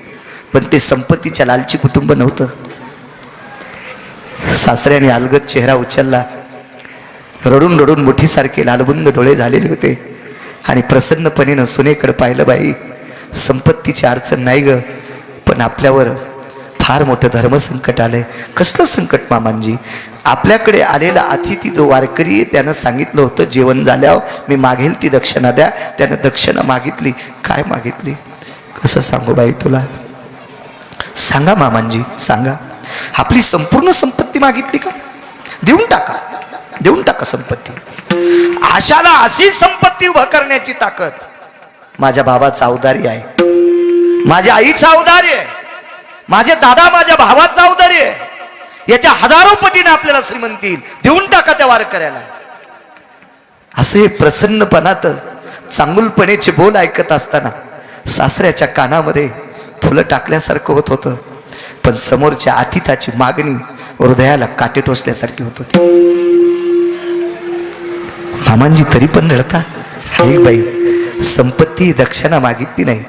पण ते संपत्तीच्या लालची कुटुंब नव्हतं. सासऱ्याने अलगद चेहरा उचलला, रडून रडून मुठीसारखे लालबुंद डोळे झालेले होते आणि प्रसन्नपणेनं सुनेकडे पाहिलं. बाई, संपत्तीची अडचण नाही ग, पण आपल्यावर फार मोठं धर्मसंकट आलंय. कसलं संकट मामांजी? आपल्याकडे आलेला अतिथी जो वारकरी आहे त्यानं सांगितलं होतं जेवण झाल्यावर मी मागेल ती दक्षिणा द्या. त्यानं दक्षिणा मागितली. काय मागितली? कसं सांगू बाई तुला? सांगा मामांजी, सांगा. आपली संपूर्ण संपत्ती मागितली का? देऊन टाका, देऊन टाका संपत्ती. आशाला अशी संपत्ती उभं करण्याची ताकद माझ्या बाबाचा औदार्य आहे, माझ्या आईचा औदार्य आहे, माझे दादा माझ्या भावाचा औदार्य आहे. याच्या हजारो पटीने आपल्याला श्रीमंती येईल. देऊन टाका त्या वारकऱ्याला. असे प्रसन्नपणात चांगुलपणेचे बोल ऐकत असताना सासऱ्याच्या कानामध्ये फुलं टाकल्यासारखं होत होतं. पण समोरच्या आतिथाची मागणी हृदयाला काटे टोचल्यासारखी होत होती. मामांजी तरी पण रडता. हे बाई, संपत्ती दक्षिणा मागितली नाही.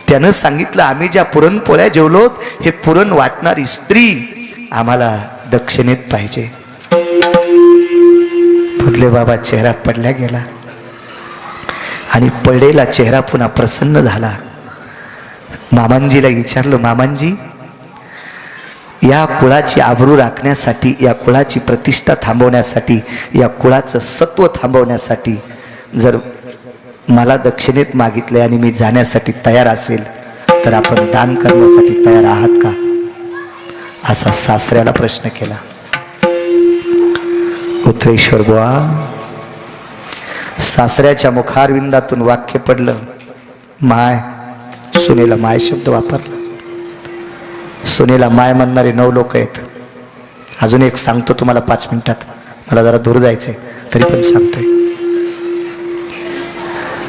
त्यानं सांगितलं आम्ही ज्या पुरणपोळ्या जेवलोत हे पुरण वाटणारी स्त्री आम्हाला दक्षिणेत पाहिजे. भोदले बाबा चेहरा पडल्या गेला आणि पडलेला चेहरा पुन्हा प्रसन्न झाला. मामांजीला विचारलं, मामांजी, या कुळाची आबरू राखण्यासाठी, या कुळाची प्रतिष्ठा थांबवण्यासाठी, या कुळाचं सत्व थांबवण्यासाठी जर मला दक्षिणेत मागितले आणि मी जाण्यासाठी तयार असेल तर आपण दान करण्यासाठी तयार आहात का? असा सासऱ्याला प्रश्न केला. उत्तरेश्वर बुवा, सासऱ्याच्या मुखारविंदातून वाक्य पडलं. माय, सुनेला माय शब्द वापरला. सुनेला माय म्हणणारे 9 लोक आहेत. अजून एक सांगतो तुम्हाला 5 मिनिटात, मला जरा दूर जायचंय तरी पण सांगतोय.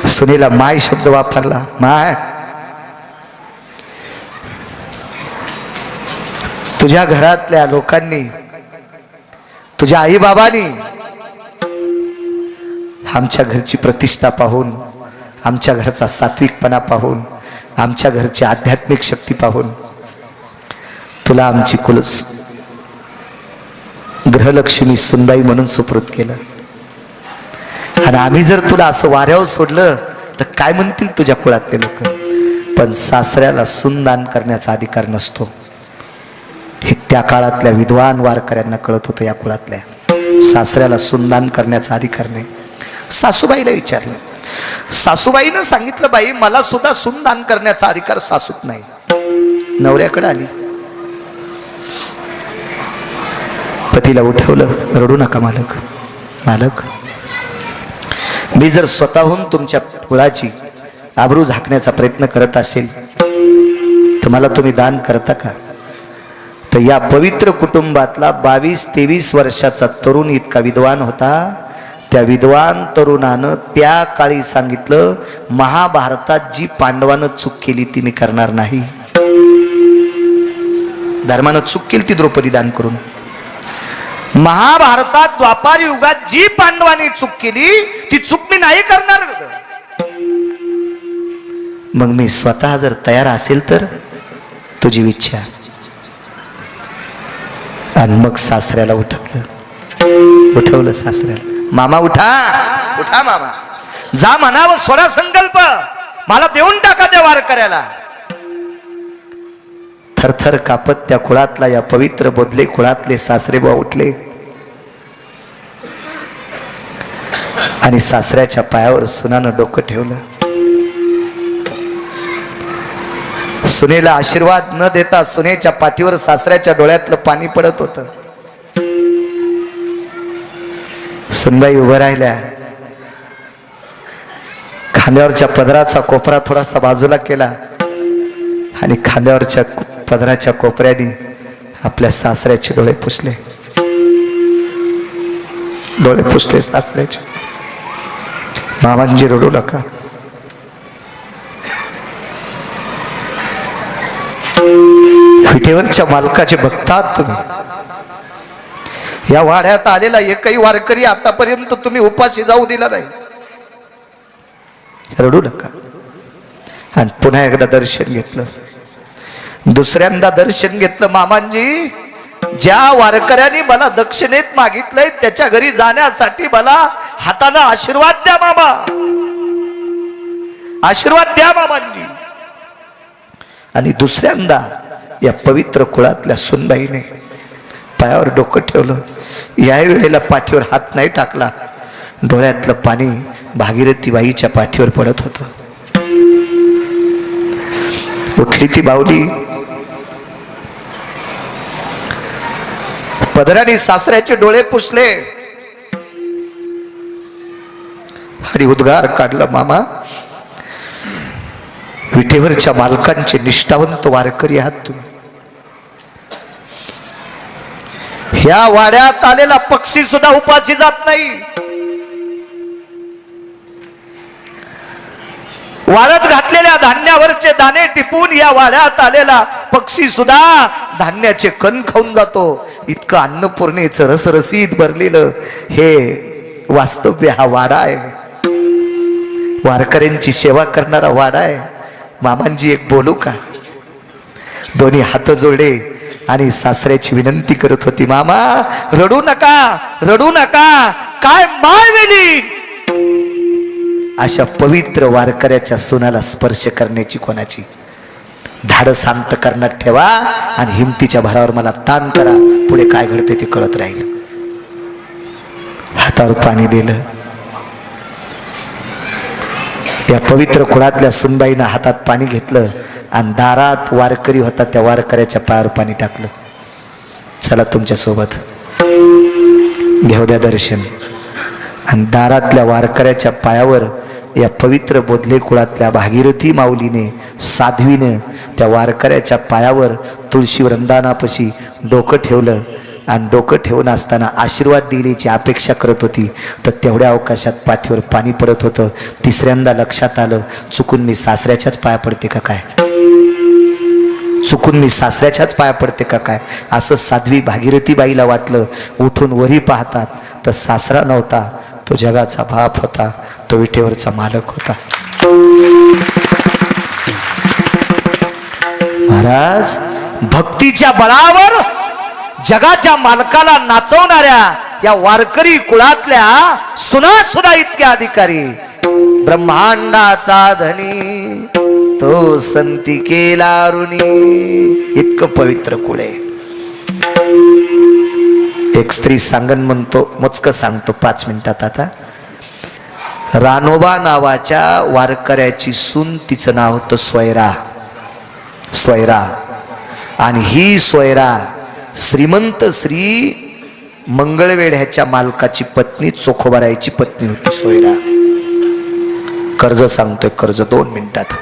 सुनेला माय शब्द वापरला. माय, तुझ्या घरातल्या लोकांनी, तुझ्या आई बाबांनी आमच्या घरची प्रतिष्ठा पाहून, आमच्या घरचा सात्विकपणा पाहून, आमच्या घरची आध्यात्मिक शक्ती पाहून तुला आमची गृहलक्ष्मी सुनबाई म्हणून सुपूर्द केलं. आणि आम्ही जर तुला असं वाऱ्यावर सोडलं तर काय म्हणतील तुझ्या कुळातले लोक? पण सासऱ्याला सुनदान करण्याचा अधिकार नसतो हे त्या काळातल्या विद्वान वारकऱ्यांना कळत होतं. या कुळातल्या सासऱ्याला सुनदान करण्याचा अधिकार नाही. सासूबाईला विचारलं. सासूबाईनं सांगितलं, बाई, मला सुद्धा सुनदान करण्याचा अधिकार सासूत नाही. नवऱ्याकडे आली. पतीला उठवलं. रडू नका मालक. मालक, मी जर स्वतःहून तुमच्या कुळाची आबरू झाकण्याचा प्रयत्न करत असेल तर मला तुम्ही दान करता का? तर या पवित्र कुटुंबातला 22-23 वर्षाचा तरुण इतका विद्वान होता. त्या विद्वान तरुणानं त्या काळी सांगितलं, महाभारतात जी पांडवानं चूक केली ती मी करणार नाही. धर्मानं चूक केली ती द्रौपदी दान करून. महाभारतात द्वापार युगात जी पांडवांनी चूक केली ती चूक मी नाही करणार. मग मी स्वतः जर तयार असेल तर तुझी इच्छा. आणि मग सासऱ्याला उठवलं सासऱ्याला. मामा उठा, उठा मामा, जा म्हणावं स्वरा संकल्प, मला देऊन टाका त्या वारकऱ्याला. थरथर कापत त्या कुळातला, या पवित्र बोधले कुळातले सासरे बुवा उठले आणि सासऱ्याच्या पायावर सुनानं डोकं ठेवलं. सुनेला आशीर्वाद न देता सुनेच्या पाठीवर सासऱ्याच्या डोळ्यातलं पाणी पडत होतं. सुनबाई उभं राहिल्या. खांद्यावरच्या पदराचा कोपरा थोडासा बाजूला केला आणि खांद्यावरच्या पदराच्या कोपऱ्याने आपल्या सासऱ्याचे डोळे पुसले. डोळे पुसले सासऱ्याचे. मामांजी, रडू नका. विठेवरच्या मालकाचे भक्त आहात तुम्ही. या वाड्यात आलेला एकही वारकरी आतापर्यंत तुम्ही उपाशी जाऊ दिला नाही. रडू नका. आणि पुन्हा एकदा दर्शन घेतलं, दुसऱ्यांदा दर्शन घेतलं. मामांजी, ज्या वारकऱ्यांनी मला दक्षिणेत मागितलंय त्याच्या घरी जाण्यासाठी मला हाताने आशीर्वाद द्या मामा, आशीर्वाद द्या मामांजी. आणि दुसऱ्यांदा या पवित्र कुळातल्या सुनबाईने पायावर डोकं ठेवलं. या वेळेला पाठीवर हात नाही टाकला. डोळ्यातलं पाणी भागीरथी बाईच्या पाठीवर पडत होतं. उठली ती बावली, पदराने सासऱ्याचे डोळे पुसले आणि उद्गार काढला, मामा, विठेवरच्या मालकांचे निष्ठावंत वारकरी आहात तुम्ही. ह्या वाड्यात आलेला पक्षी सुद्धा उपाशी जात नाही. वाळत घातलेल्या धान्यावरचे दाणे टिपून या वाड्यात आलेला पक्षी सुद्धा धान्याचे कण खाऊन जातो. इतकं अन्नपूर्णेचं रसरसीत भरलेलं हे वास्तव्य हा वाडा आहे. वारकऱ्यांची सेवा करणारा वाडा आहे. मामांजी, एक बोलू का? दोन्ही हात जोडले आणि सासऱ्याची विनंती करत होती, मामा रडू नका, रडू नका, काय माय वेली. अशा पवित्र वारकऱ्याच्या सुनाला स्पर्श करण्याची कोणाची धाडस शांत करण्यात ठेवा आणि हिमतीच्या भरावर मला ताण करा. पुढे काय घडते ते कळत राहील. हातावर पाणी दिलं. त्या पवित्र कुळातल्या सुनबाईनं हातात पाणी घेतलं आणि दारात वारकरी होता त्या वारकऱ्याच्या पायावर पाणी टाकलं. चला तुमच्या सोबत घेऊ द्या दर्शन. आणि दारातल्या वारकऱ्याच्या पायावर या पवित्र बोधले कुळातल्या भागीरथी माऊलीने, साध्वीने त्या वारकऱ्याच्या पायावर तुळशी वृंदानापाशी डोकं ठेवलं. आणि डोकं ठेवून असताना आशीर्वाद दिल्याची अपेक्षा करत होती. तर तेवढ्या अवकाशात पाठीवर पाणी पडत होतं. तिसऱ्यांदा लक्षात आलं, चुकून मी सासऱ्याच्याच पाया पडते का काय, चुकून मी सासऱ्याच्याच पाया पडते का काय, असं साध्वी भागीरथी बाईला वाटलं. उठून वरी पाहतात तर सासरा नव्हता, तो जगाचा बाप होता, तो विठेवरचा मालक होता. महाराज, भक्तीच्या बळावर जगाच्या मालकाला नाचवणाऱ्या या वारकरी कुळातल्या सुना सुद्धा इतक्या अधिकारी. ब्रह्मांडाचा धनी तो संती केला ऋणी. इतकं पवित्र कुळ आहे. एक स्त्री सांगण म्हणतो, मोजकं सांगतो 5 मिनिटात. आता रानोबा नावाच्या वारकऱ्याची सून, तिचं नाव होतं स्वैरा. स्वैरा. आणि ही स्वैरा श्रीमंत श्री मंगळवेढ्याच्या मालकाची पत्नी, चोखोबारायची पत्नी होती स्वैरा. कर्ज सांगतोय, कर्ज 2 मिनिटात.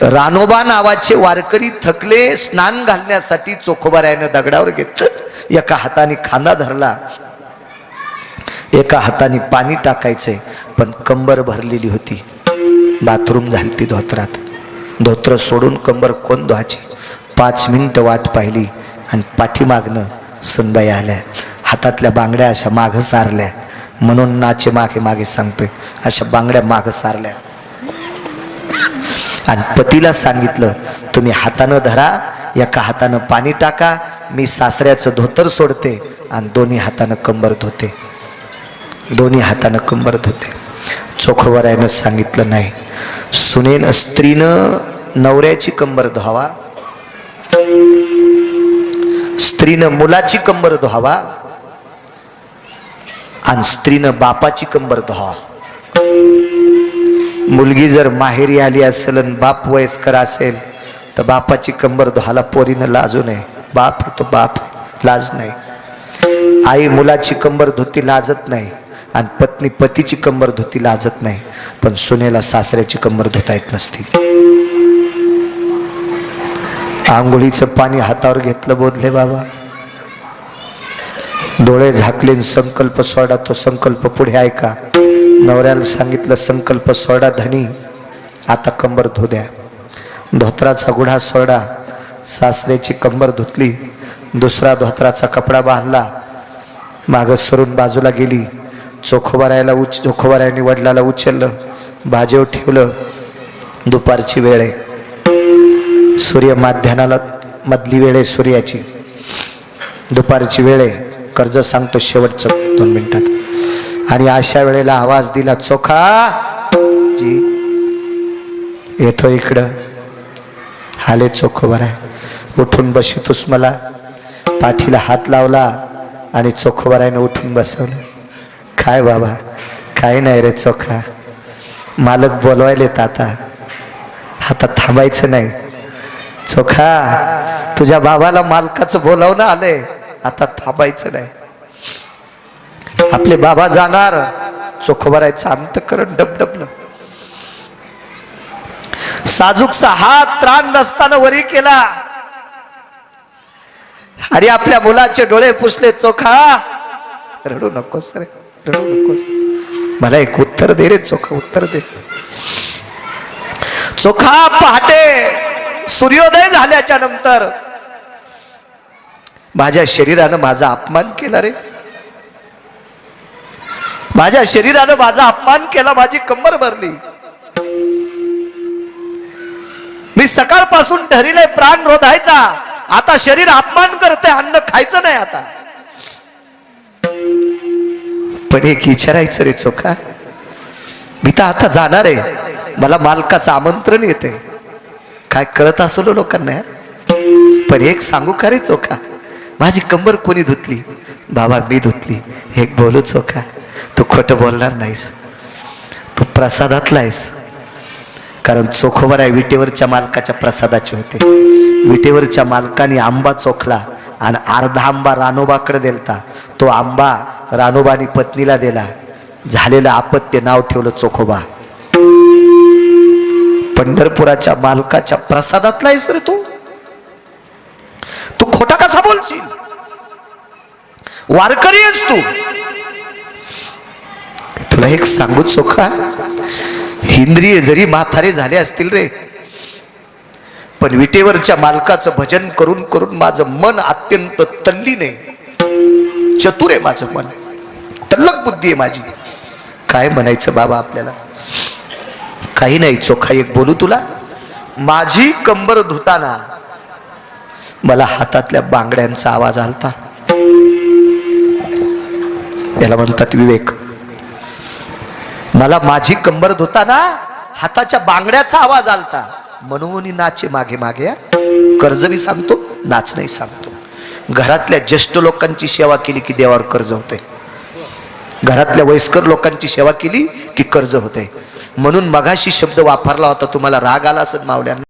रानोबा नावाचे वारकरी थकले. स्नान घालण्यासाठी चोखोबारायनं दगडावर घेतलं. एका हाताने खांदा धरला, एका हाताने पाणी टाकायचंय, पण कंबर भरलेली होती. बाथरूम झाली ती धोत्रात. धोत्र सोडून कंबर कोण धुवायची. 5 मिनिटं वाट पाहिली आणि पाठीमागनं सुनबाई आल्या. हातातल्या बांगड्या अशा मागं सारल्या. म्हणून नाचे मागे मागे सांगतोय, अशा बांगड्या मागं सारल्या. आणि पतीला सांगितलं, तुम्ही हातानं धरा, एका हातानं पाणी टाका, मी सासऱ्याचं धोतर सोडते आणि दोन्ही हातानं कंबर धुते. दोन्ही हातानं कंबर धुते. चोखोबारायनं सांगितलं, नाही, सुनेन स्त्रीनं नवऱ्याची कंबर धुवावा, स्त्रीनं मुलाची कंबर धुवावा आणि स्त्रीनं बापाची कंबर धुवावा. मुलगी जर माहेरी आली असेल आणि बाप वयस्कर असेल तर बापाची कंबर धुवायला पोरीनं लाजू नये. बाप तो बाप, लाज नाही. आई मुलाची कंबर धुती, लाजत नाही. आणि पत्नी पतीची कंबर धुती, लाजत नाही. पण सुनेला सासऱ्याची कंबर धुता येत नसती. आंघोळीचं पाणी हातावर घेतलं बोधले बाबा. डोळे झाकले, संकल्प सोडा. तो संकल्प पुढे ऐका. नवऱ्याला सांगितलं, संकल्प सोडा धनी, आता कंबर धु द्या. धोत्राचा गुढा सोडा. सासऱ्याची कंबर धुतली, दुसरा धोत्राचा कपडा बांधला, माग सरून बाजूला गेली. चोखोबारायाने वडिलाला उचललं, भाजेव ठेवलं. दुपारची वेळ आहे, सूर्य माध्यानाला मधली वेळ आहे सूर्याची. दुपारची वेळ आहे. कर्ज सांगतो शेवटचं 2 मिनिटात. आणि अशा वेळेला आवाज दिला, चोखा जी येतो इकडं. हाले चोखोबाराय, उठून बसतोस मला. पाठीला हात लावला आणि चोखोबारायने उठून बसवलं. काय बाबा, काय नाही रे चोखा, मालक बोलवायलेत आता थांबायचं नाही. चोखा, तुझ्या बाबाला मालकाचं बोलावणं आलंय, आता थांबायचं नाही. आपले बाबा जाणार. चोखोबारायचं अंतःकरण डबडबलं. साजूकचा हात त्राण नसताना वरी केला आणि आपल्या मुलाचे डोळे पुसले. चोखा, रडू नकोस रे, रडू नकोस, मला एक उत्तर दे रे चोखा, उत्तर दे. चोखा, पहाटे सूर्योदय झाल्याच्या नंतर माझ्या शरीरानं माझा अपमान केला रे, माझ्या शरीरानं माझा अपमान केला, माझी कंबर भरली. मी सकाळपासून ठरविलंय प्राण रोधायचा, आता शरीर अपमान करते, अन्न खायचं नाही आता. पण एक विचारायचं रे चोखा, मी तर आता जाणार आहे, मला मालकाचं आमंत्रण येते, काय कळत असलो लोकांना. पण एक सांगू का रे चोखा, माझी कंबर कोणी धुतली? बाबा मी धुतली. एक बोलू चोखा, तू खोटं बोलणार नाहीस, तू प्रसादातला आहेस. कारण चोखोबाराय विटेवरच्या मालकाच्या प्रसादाचे होते. विटेवरच्या मालकाने आंबा चोखला आणि अर्धा आंबा रानोबाकडे दिलता. तो आंबा रानोबानी पत्नीला दिला. झालेलं अपत्य नाव ठेवलं चोखोबा. पंढरपुराच्या मालकाच्या प्रसादातला आहेस रे तू. तू खोटा कसा बोलशील? वारकरी आहेस तू. तुला एक सांगू चोखा, इंद्रिय जरी म्हातारे झाले असतील रे, पण विटेवरच्या मालकाचं भजन करून करून माझं मन अत्यंत तल्लीन आहे, चतुर आहे माझं मन, तल्लक बुद्धी आहे माझी. काय म्हणायचं बाबा आपल्याला? काही नाही चोखा, एक बोलू तुला. माझी कंबर धुताना मला हातातल्या बांगड्यांचा आवाज आलता. याला म्हणतात विवेक. मला माझी कंबर धुताना हाताच्या बांगड्याचा आवाज आलता, म्हणून नाचे मागे मागे. कर्ज मी सांगतो, नाच नाही सांगतो. घरातल्या ज्येष्ठ लोकांची सेवा केली की देवावर कर्ज होते, घरातल्या वयस्कर लोकांची सेवा केली की कर्ज होते. म्हणून मगाशी शब्द वापरला होता, तुम्हाला राग आला असत मावल्यांना.